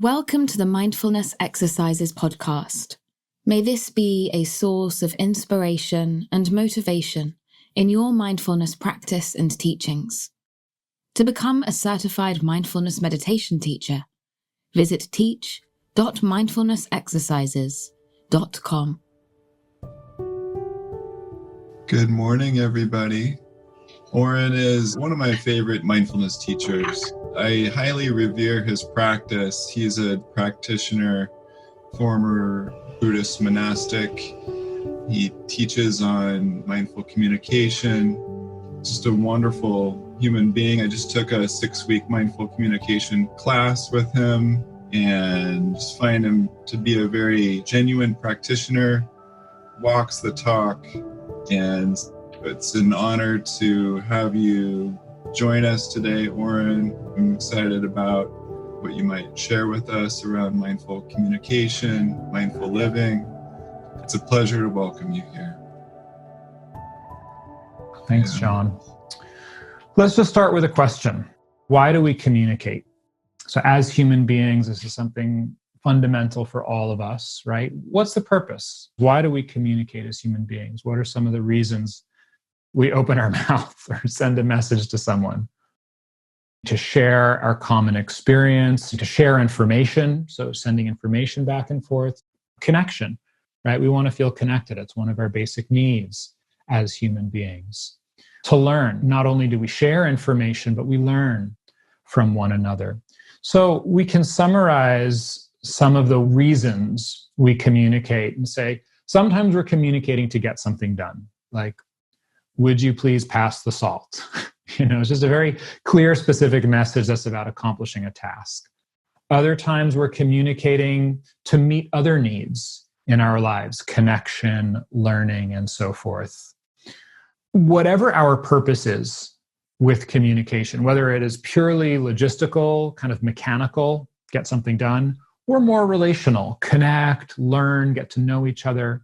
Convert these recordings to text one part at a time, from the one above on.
Welcome to the Mindfulness Exercises podcast. May this be a source of inspiration and motivation in your mindfulness practice and teachings. To become a certified mindfulness meditation teacher, visit teach.mindfulnessexercises.com. Good morning, everybody. Oren is one of my favorite mindfulness teachers. I highly revere his practice. He's a practitioner, former Buddhist monastic. He teaches on mindful communication. Just a wonderful human being. I just took a 6-week mindful communication class with him and just find him to be a very genuine practitioner, walks the talk, and it's an honor to have you join us today, Oren. I'm excited about what you might share with us around mindful communication, mindful living. It's a pleasure to welcome you here. Thanks, John. Let's just start with a question. Why do we communicate? So as human beings, this is something fundamental for all of us, right? What's the purpose? Why do we communicate as human beings? What are some of the reasons we open our mouth or send a message to someone? To share our common experience, to share information, so sending information back and forth. Connection, right? We want to feel connected. It's one of our basic needs as human beings. To learn, not only do we share information, but we learn from one another. So we can summarize some of the reasons we communicate and say, sometimes we're communicating to get something done, like, would you please pass the salt? It's just a very clear, specific message that's about accomplishing a task. Other times we're communicating to meet other needs in our lives, connection, learning, and so forth. Whatever our purpose is with communication, whether it is purely logistical, kind of mechanical, get something done, or more relational, connect, learn, get to know each other,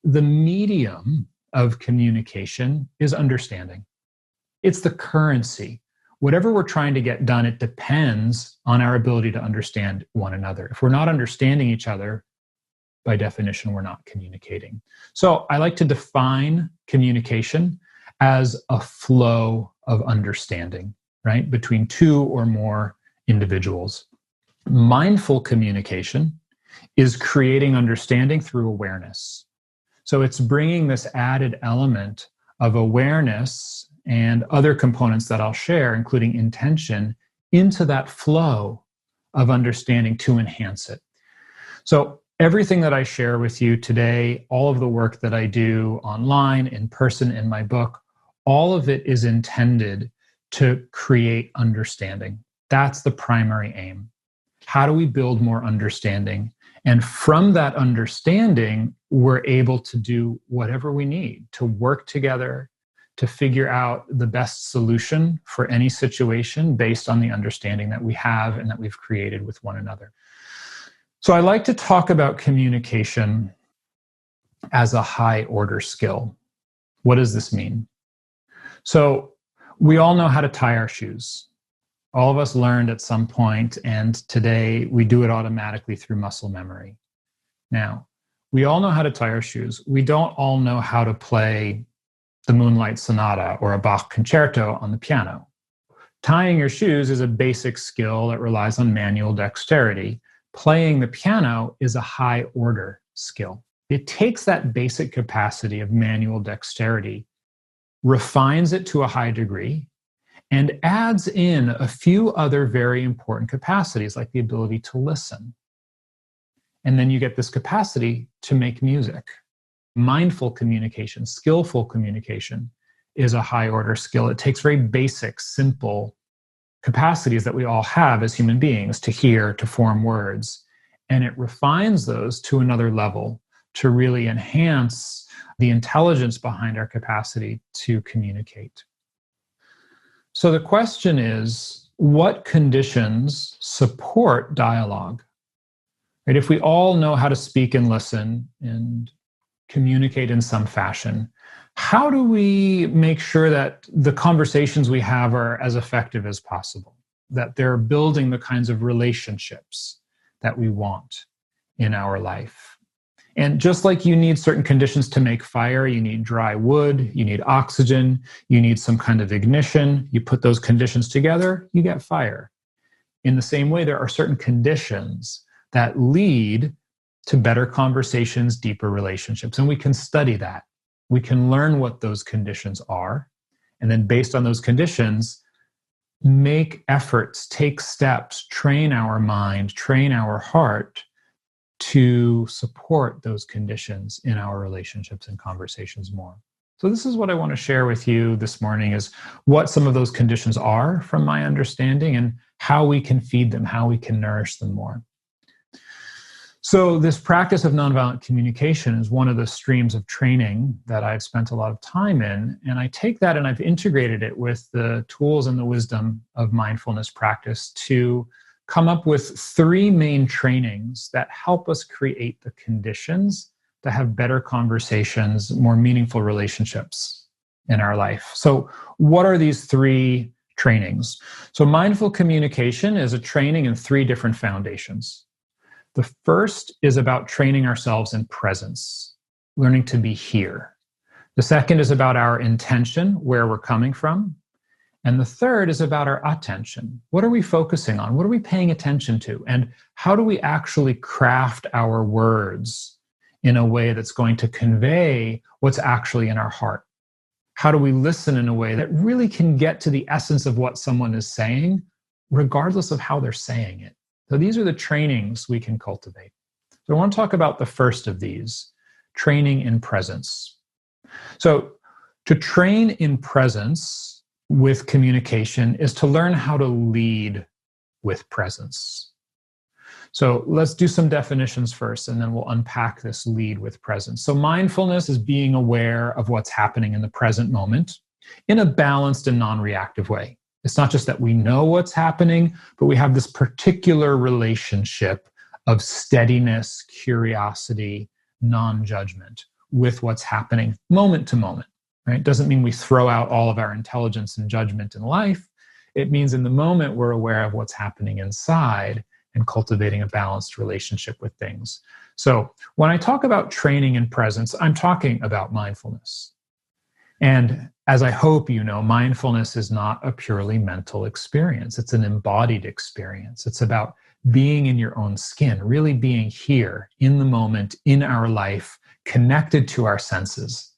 the medium of communication is understanding. It's the currency. Whatever we're trying to get done, it depends on our ability to understand one another. If we're not understanding each other, by definition, we're not communicating. So I like to define communication as a flow of understanding, right, between two or more individuals. Mindful communication is creating understanding through awareness. So it's bringing this added element of awareness and other components that I'll share, including intention, into that flow of understanding to enhance it. So everything that I share with you today, all of the work that I do online, in person, in my book, all of it is intended to create understanding. That's the primary aim. How do we build more understanding? And from that understanding, we're able to do whatever we need to work together, to figure out the best solution for any situation based on the understanding that we have and that we've created with one another. So I like to talk about communication as a high order skill. What does this mean? So we all know how to tie our shoes. All of us learned at some point, and today we do it automatically through muscle memory. Now, we all know how to tie our shoes. We don't all know how to play the Moonlight Sonata or a Bach concerto on the piano. Tying your shoes is a basic skill that relies on manual dexterity. Playing the piano is a high order skill. It takes that basic capacity of manual dexterity, refines it to a high degree, and adds in a few other very important capacities, like the ability to listen. And then you get this capacity to make music. Mindful communication, skillful communication is a high order skill. It takes very basic, simple capacities that we all have as human beings to hear, to form words. And it refines those to another level to really enhance the intelligence behind our capacity to communicate. So the question is, what conditions support dialogue? Right? If we all know how to speak and listen and communicate in some fashion, how do we make sure that the conversations we have are as effective as possible? That they're building the kinds of relationships that we want in our life. And just like you need certain conditions to make fire, you need dry wood, you need oxygen, you need some kind of ignition. You put those conditions together, you get fire. In the same way, there are certain conditions that lead to better conversations, deeper relationships. And we can study that. We can learn what those conditions are. And then based on those conditions, make efforts, take steps, train our mind, train our heart to support those conditions in our relationships and conversations more. So this is what I want to share with you this morning, is what some of those conditions are from my understanding and how we can feed them, how we can nourish them more. So this practice of nonviolent communication is one of the streams of training that I've spent a lot of time in. And I take that and I've integrated it with the tools and the wisdom of mindfulness practice to come up with 3 main trainings that help us create the conditions to have better conversations, more meaningful relationships in our life. So what are these 3 trainings? So mindful communication is a training in 3 different foundations. The first is about training ourselves in presence, learning to be here. The second is about our intention, where we're coming from. And the third is about our attention. What are we focusing on? What are we paying attention to? And how do we actually craft our words in a way that's going to convey what's actually in our heart? How do we listen in a way that really can get to the essence of what someone is saying, regardless of how they're saying it? So these are the trainings we can cultivate. So I want to talk about the first of these, training in presence. So to train in presence with communication is to learn how to lead with presence. So let's do some definitions first, and then we'll unpack this lead with presence. So mindfulness is being aware of what's happening in the present moment in a balanced and non-reactive way. It's not just that we know what's happening, but we have this particular relationship of steadiness, curiosity, non-judgment with what's happening moment to moment. Right? Doesn't mean we throw out all of our intelligence and judgment in life. It means in the moment we're aware of what's happening inside and cultivating a balanced relationship with things. So when I talk about training in presence, I'm talking about mindfulness. And as I hope you know, mindfulness is not a purely mental experience. It's an embodied experience. It's about being in your own skin, really being here in the moment, in our life, connected to our senses.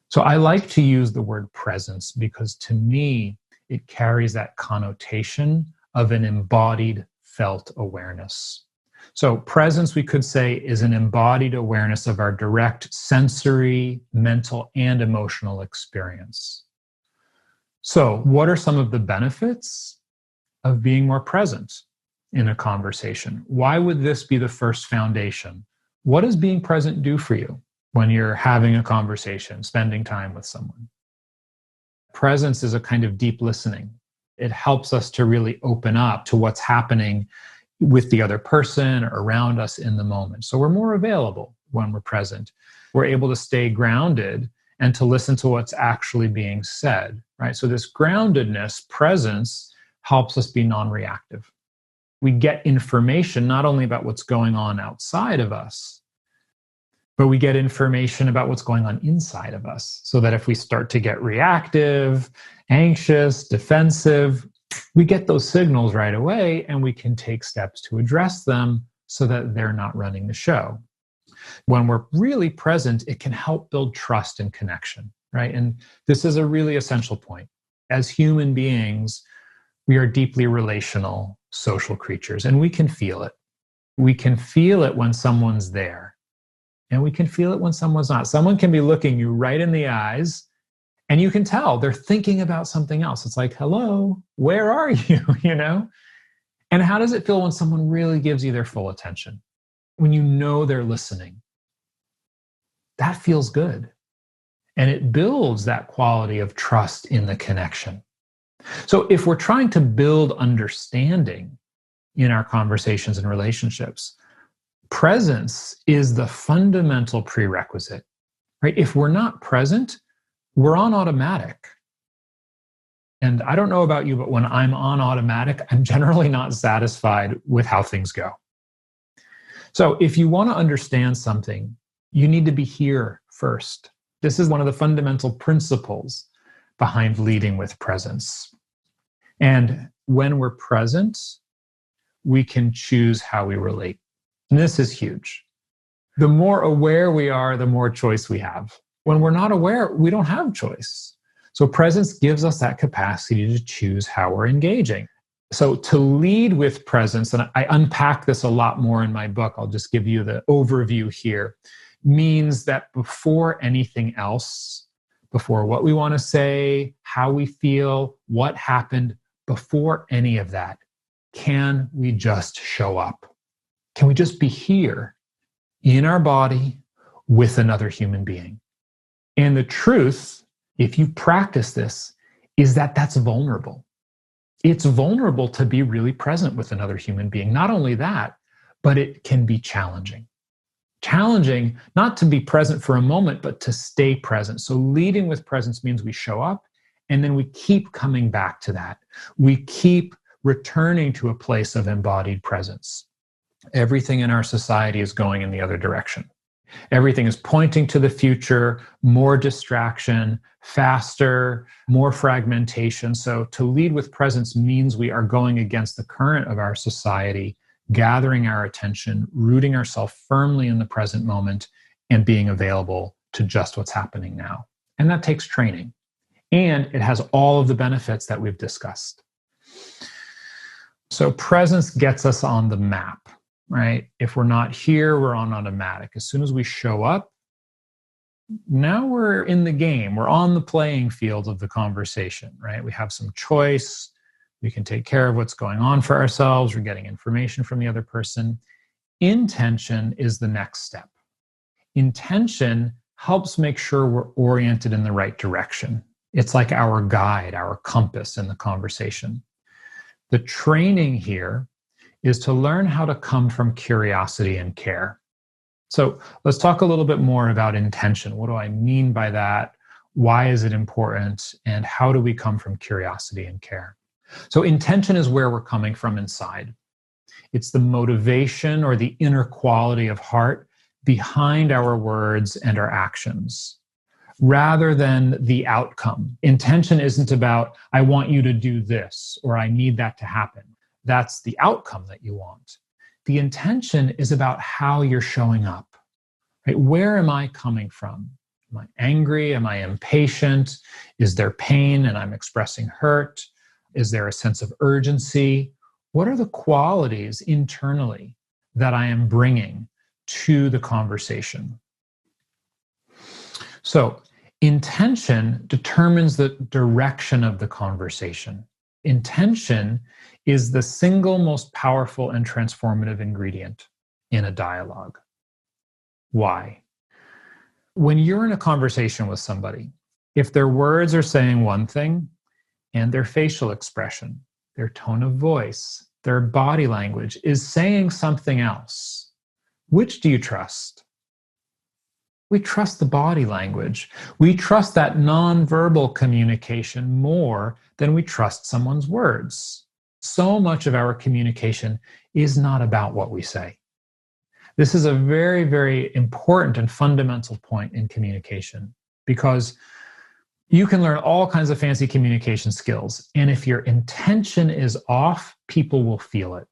So I like to use the word presence because to me, it carries that connotation of an embodied felt awareness. So presence, we could say, is an embodied awareness of our direct sensory, mental, and emotional experience. So what are some of the benefits of being more present in a conversation? Why would this be the first foundation? What does being present do for you when you're having a conversation, spending time with someone? Presence is a kind of deep listening. It helps us to really open up to what's happening with the other person or around us in the moment. So we're more available when we're present. We're able to stay grounded and to listen to what's actually being said, right? So this groundedness, presence, helps us be non-reactive. We get information not only about what's going on outside of us, but we get information about what's going on inside of us, so that if we start to get reactive, anxious, defensive, we get those signals right away and we can take steps to address them so that they're not running the show. When we're really present, it can help build trust and connection, right? And this is a really essential point. As human beings, we are deeply relational, social creatures, and we can feel it. We can feel it when someone's there. And we can feel it when someone's not. Someone can be looking you right in the eyes, and you can tell they're thinking about something else. It's like, hello, where are you? You know? And how does it feel when someone really gives you their full attention? When you know they're listening? That feels good. And it builds that quality of trust in the connection. So if we're trying to build understanding in our conversations and relationships, presence is the fundamental prerequisite, right? If we're not present, we're on automatic. And I don't know about you, but when I'm on automatic, I'm generally not satisfied with how things go. So if you want to understand something, you need to be here first. This is one of the fundamental principles behind leading with presence. And when we're present, we can choose how we relate. And this is huge. The more aware we are, the more choice we have. When we're not aware, we don't have choice. So presence gives us that capacity to choose how we're engaging. So to lead with presence, and I unpack this a lot more in my book, I'll just give you the overview here, means that before anything else, before what we want to say, how we feel, what happened, before any of that, can we just show up? Can we just be here in our body with another human being? And the truth, if you practice this, is that that's vulnerable. It's vulnerable to be really present with another human being. Not only that, but it can be challenging. Challenging not to be present for a moment, but to stay present. So leading with presence means we show up and then we keep coming back to that. We keep returning to a place of embodied presence. Everything in our society is going in the other direction. Everything is pointing to the future, more distraction, faster, more fragmentation. So to lead with presence means we are going against the current of our society, gathering our attention, rooting ourselves firmly in the present moment, and being available to just what's happening now. And that takes training. And it has all of the benefits that we've discussed. So presence gets us on the map, right? If we're not here, we're on automatic. As soon as we show up, now we're in the game. We're on the playing field of the conversation, right? We have some choice. We can take care of what's going on for ourselves. We're getting information from the other person. Intention is the next step. Intention helps make sure we're oriented in the right direction. It's like our guide, our compass in the conversation. The training here is to learn how to come from curiosity and care. So let's talk a little bit more about intention. What do I mean by that? Why is it important? And how do we come from curiosity and care? So intention is where we're coming from inside. It's the motivation or the inner quality of heart behind our words and our actions, rather than the outcome. Intention isn't about, I want you to do this, or I need that to happen. That's the outcome that you want. The intention is about how you're showing up. Right? Where am I coming from? Am I angry? Am I impatient? Is there pain and I'm expressing hurt? Is there a sense of urgency? What are the qualities internally that I am bringing to the conversation? So, intention determines the direction of the conversation. Intention is the single most powerful and transformative ingredient in a dialogue. Why? When you're in a conversation with somebody, if their words are saying one thing and their facial expression, their tone of voice, their body language is saying something else, which do you trust? We trust the body language. We trust that nonverbal communication more than we trust someone's words. So much of our communication is not about what we say. This is a very, very important and fundamental point in communication, because you can learn all kinds of fancy communication skills. And if your intention is off, people will feel it.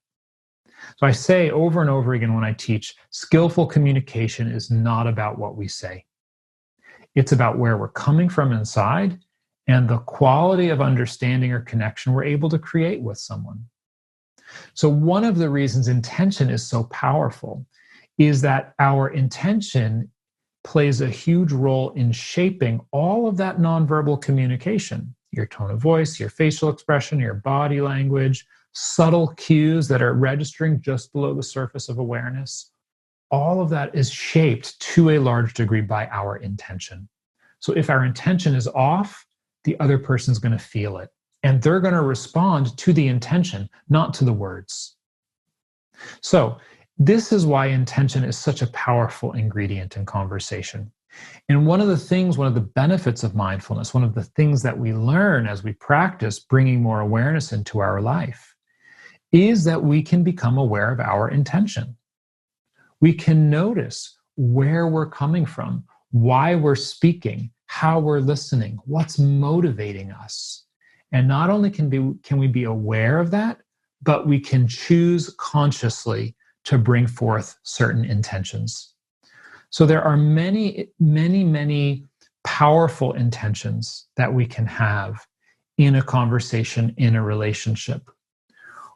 So I say over and over again when I teach, skillful communication is not about what we say. It's about where we're coming from inside and the quality of understanding or connection we're able to create with someone. So one of the reasons intention is so powerful is that our intention plays a huge role in shaping all of that nonverbal communication, your tone of voice, your facial expression, your body language, subtle cues that are registering just below the surface of awareness. All of that is shaped to a large degree by our intention. So if our intention is off, the other person's going to feel it. And they're going to respond to the intention, not to the words. So this is why intention is such a powerful ingredient in conversation. And one of the benefits of mindfulness, one of the things that we learn as we practice bringing more awareness into our life, is that we can become aware of our intention. We can notice where we're coming from, why we're speaking, how we're listening, what's motivating us. And not only can we be aware of that, but we can choose consciously to bring forth certain intentions. So there are many, many, many powerful intentions that we can have in a conversation, in a relationship.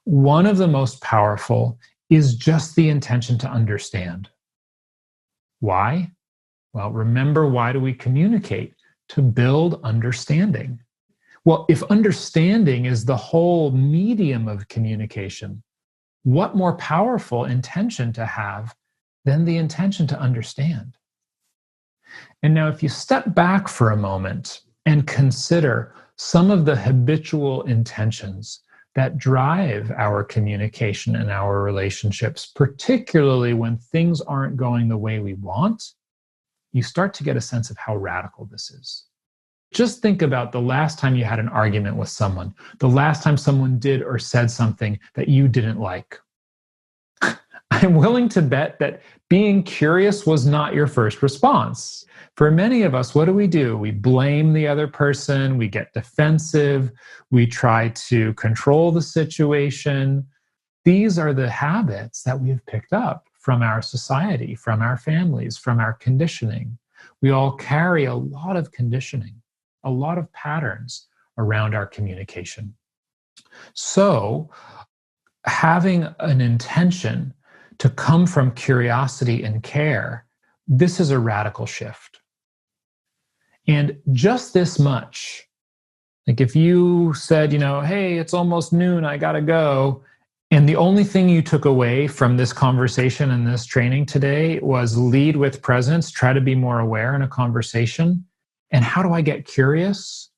One of the most powerful is just the intention to understand. Why? Well, remember, why do we communicate? To build understanding. Well, if understanding is the whole medium of communication, what more powerful intention to have than the intention to understand? And now, if you step back for a moment and consider some of the habitual intentions that drive our communication and our relationships, particularly when things aren't going the way we want, you start to get a sense of how radical this is. Just think about the last time you had an argument with someone, the last time someone did or said something that you didn't like. I'm willing to bet that being curious was not your first response. For many of us, what do? We blame the other person, we get defensive, we try to control the situation. These are the habits that we've picked up from our society, from our families, from our conditioning. We all carry a lot of conditioning, a lot of patterns around our communication. So, having an intention to come from curiosity and care, this is a radical shift. And just this much, like if you said, hey, it's almost noon, I gotta go. And the only thing you took away from this conversation and this training today was lead with presence, try to be more aware in a conversation. And how do I get curious?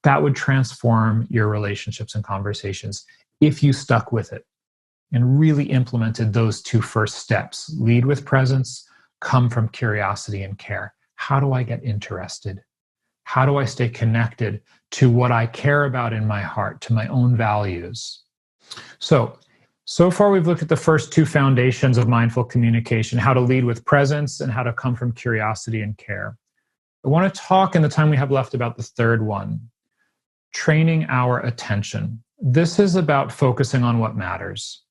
That would transform your relationships and conversations if you stuck with it and really implemented those two first steps. Lead with presence, come from curiosity and care. How do I get interested? How do I stay connected to what I care about in my heart, to my own values? So far we've looked at the first two foundations of mindful communication, how to lead with presence and how to come from curiosity and care. I want to talk in the time we have left about the third one, training our attention. This is about focusing on what matters,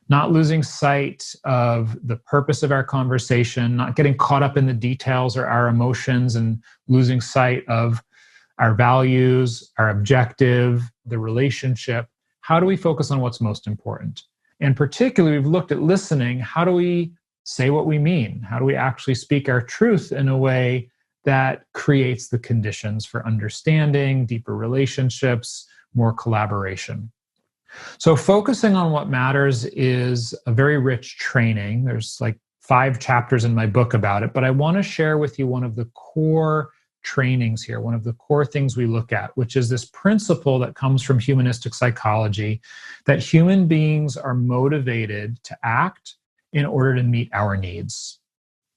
not losing sight of the purpose of our conversation, not getting caught up in the details or our emotions and losing sight of our values, our objective, the relationship. How do we focus on what's most important? And particularly, we've looked at listening. How do we say what we mean? How do we actually speak our truth in a way that creates the conditions for understanding, deeper relationships, more collaboration? So focusing on what matters is a very rich training. There's like 5 chapters in my book about it, but I want to share with you one of the core trainings here, one of the core things we look at, which is this principle that comes from humanistic psychology, that human beings are motivated to act in order to meet our needs.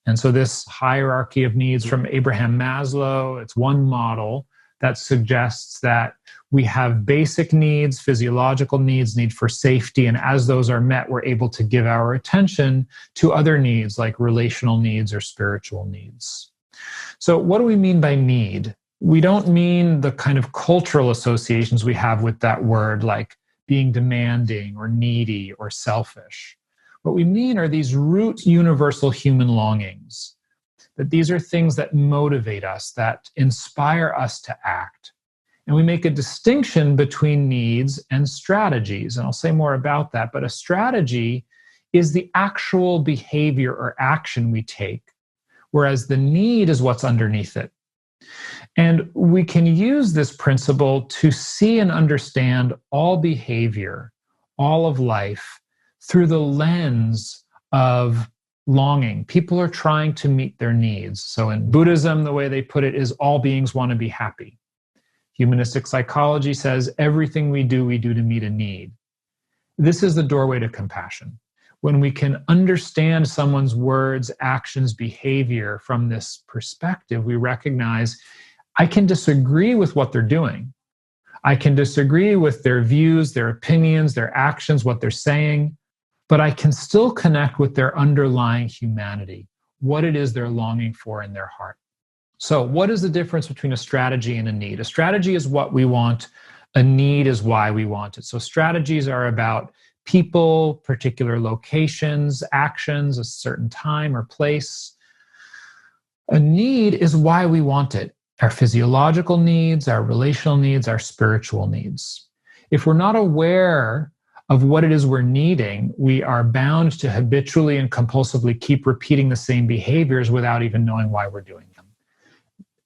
And so this hierarchy of needs from Abraham Maslow, it's one model that suggests that we have basic needs, physiological needs, need for safety, and as those are met, we're able to give our attention to other needs like relational needs or spiritual needs. So what do we mean by need? We don't mean the kind of cultural associations we have with that word, like being demanding or needy or selfish. What we mean are these root universal human longings, that these are things that motivate us, that inspire us to act. And we make a distinction between needs and strategies. And I'll say more about that. But a strategy is the actual behavior or action we take, whereas the need is what's underneath it. And we can use this principle to see and understand all behavior, all of life, through the lens of longing. People are trying to meet their needs. So in Buddhism, the way they put it is all beings want to be happy. Humanistic psychology says everything we do to meet a need. This is the doorway to compassion. When we can understand someone's words, actions, behavior from this perspective, we recognize I can disagree with what they're doing. I can disagree with their views, their opinions, their actions, what they're saying, but I can still connect with their underlying humanity, what it is they're longing for in their heart. So what is the difference between a strategy and a need? A strategy is what we want. A need is why we want it. So strategies are about people, particular locations, actions, a certain time or place. A need is why we want it. Our physiological needs, our relational needs, our spiritual needs. If we're not aware of what it is we're needing, we are bound to habitually and compulsively keep repeating the same behaviors without even knowing why we're doing them.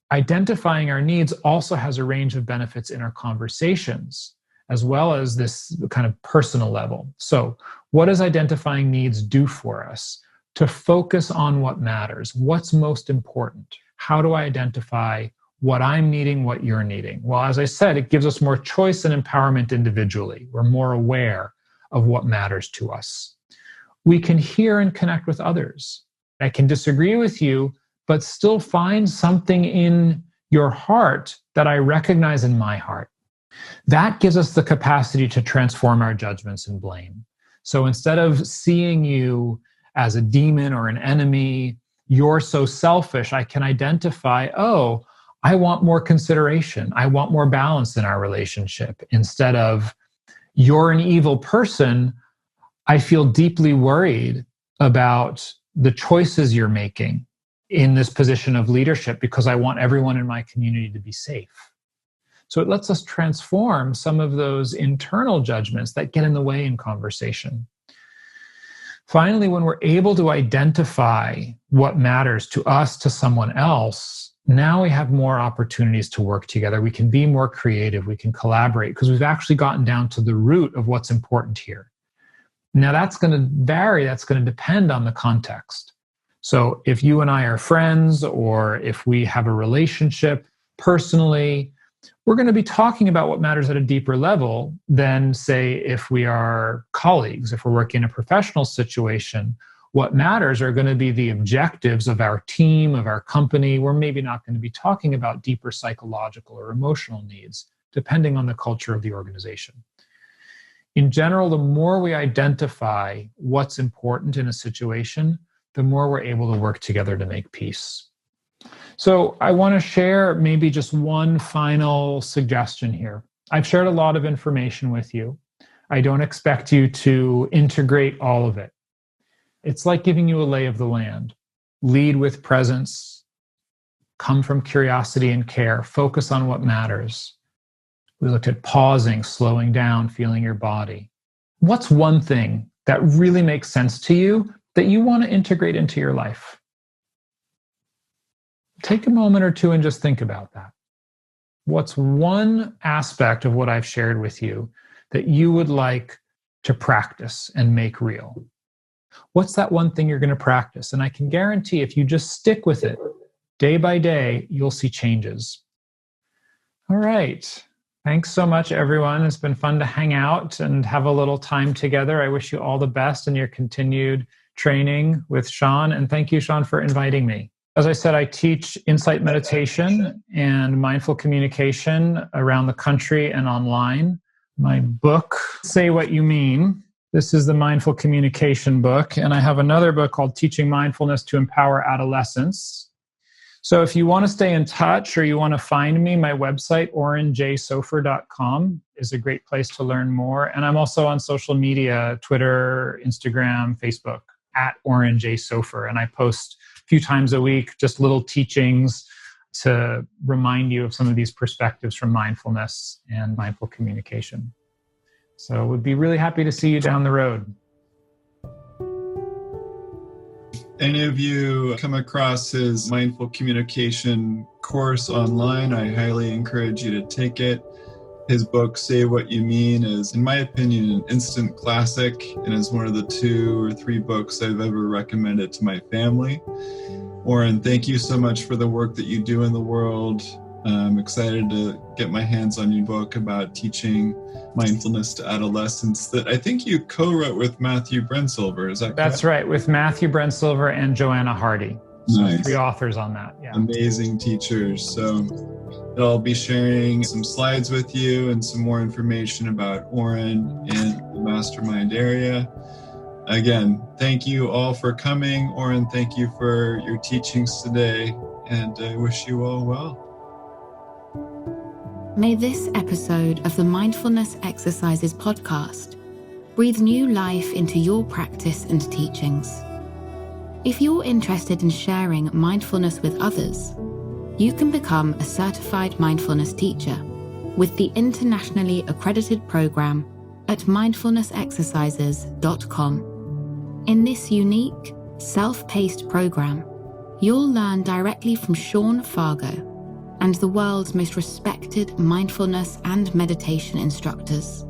Identifying our needs also has a range of benefits in our conversations, as well as this kind of personal level. So, what does identifying needs do for us? To focus on what matters, what's most important. How do I identify what I'm needing, what you're needing? Well, as I said, it gives us more choice and empowerment individually. We're more aware of what matters to us. We can hear and connect with others. I can disagree with you, but still find something in your heart that I recognize in my heart. That gives us the capacity to transform our judgments and blame. So instead of seeing you as a demon or an enemy, you're so selfish, I can identify, oh, I want more consideration. I want more balance in our relationship. Instead of, you're an evil person, I feel deeply worried about the choices you're making in this position of leadership because I want everyone in my community to be safe. So it lets us transform some of those internal judgments that get in the way in conversation. Finally, when we're able to identify what matters to us, to someone else, now we have more opportunities to work together. We can be more creative. We can collaborate because we've actually gotten down to the root of what's important here. Now that's going to vary. That's going to depend on the context. So if you and I are friends, or if we have a relationship personally, we're going to be talking about what matters at a deeper level than, say, if we are colleagues. If we're working in a professional situation, what matters are going to be the objectives of our team, of our company. We're maybe not going to be talking about deeper psychological or emotional needs, depending on the culture of the organization. In general, the more we identify what's important in a situation, the more we're able to work together to make peace. So I want to share maybe just one final suggestion here. I've shared a lot of information with you. I don't expect you to integrate all of it. It's like giving you a lay of the land. Lead with presence. Come from curiosity and care. Focus on what matters. We looked at pausing, slowing down, feeling your body. What's one thing that really makes sense to you that you want to integrate into your life? Take a moment or two and just think about that. What's one aspect of what I've shared with you that you would like to practice and make real? What's that one thing you're going to practice? And I can guarantee if you just stick with it day by day, you'll see changes. All right. Thanks so much, everyone. It's been fun to hang out and have a little time together. I wish you all the best in your continued training with Sean. And thank you, Sean, for inviting me. As I said, I teach insight meditation and mindful communication around the country and online. My book, Say What You Mean. This is the Mindful Communication book. And I have another book called Teaching Mindfulness to Empower Adolescents. So if you want to stay in touch or you want to find me, my website, orenjaysofer.com, is a great place to learn more. And I'm also on social media, Twitter, Instagram, Facebook, at Oren Jay Sofer. And I post a few times a week, just little teachings to remind you of some of these perspectives from mindfulness and mindful communication. So we'd be really happy to see you down the road. Any of you come across his mindful communication course online, I highly encourage you to take it. His book, Say What You Mean, is, in my opinion, an instant classic and is one of the 2 or 3 books I've ever recommended to my family. Oren, thank you so much for the work that you do in the world. I'm excited to get my hands on your book about teaching mindfulness to adolescents that I think you co-wrote with Matthew Brensilver. Is that correct? That's right, with Matthew Brensilver and Joanna Hardy. So nice. 3 authors on that. Yeah. Amazing teachers. So I'll be sharing some slides with you and some more information about Oren in the mastermind area. Again, thank you all for coming. Oren, thank you for your teachings today, and I wish you all well. May this episode of the Mindfulness Exercises podcast breathe new life into your practice and teachings. If you're interested in sharing mindfulness with others, you can become a certified mindfulness teacher with the internationally accredited program at mindfulnessexercises.com. In this unique, self-paced program, you'll learn directly from Fargo and the world's most respected mindfulness and meditation instructors.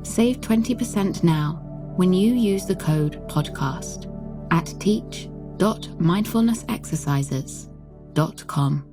Save 20% now when you use the code podcast at teach.mindfulnessexercises.com.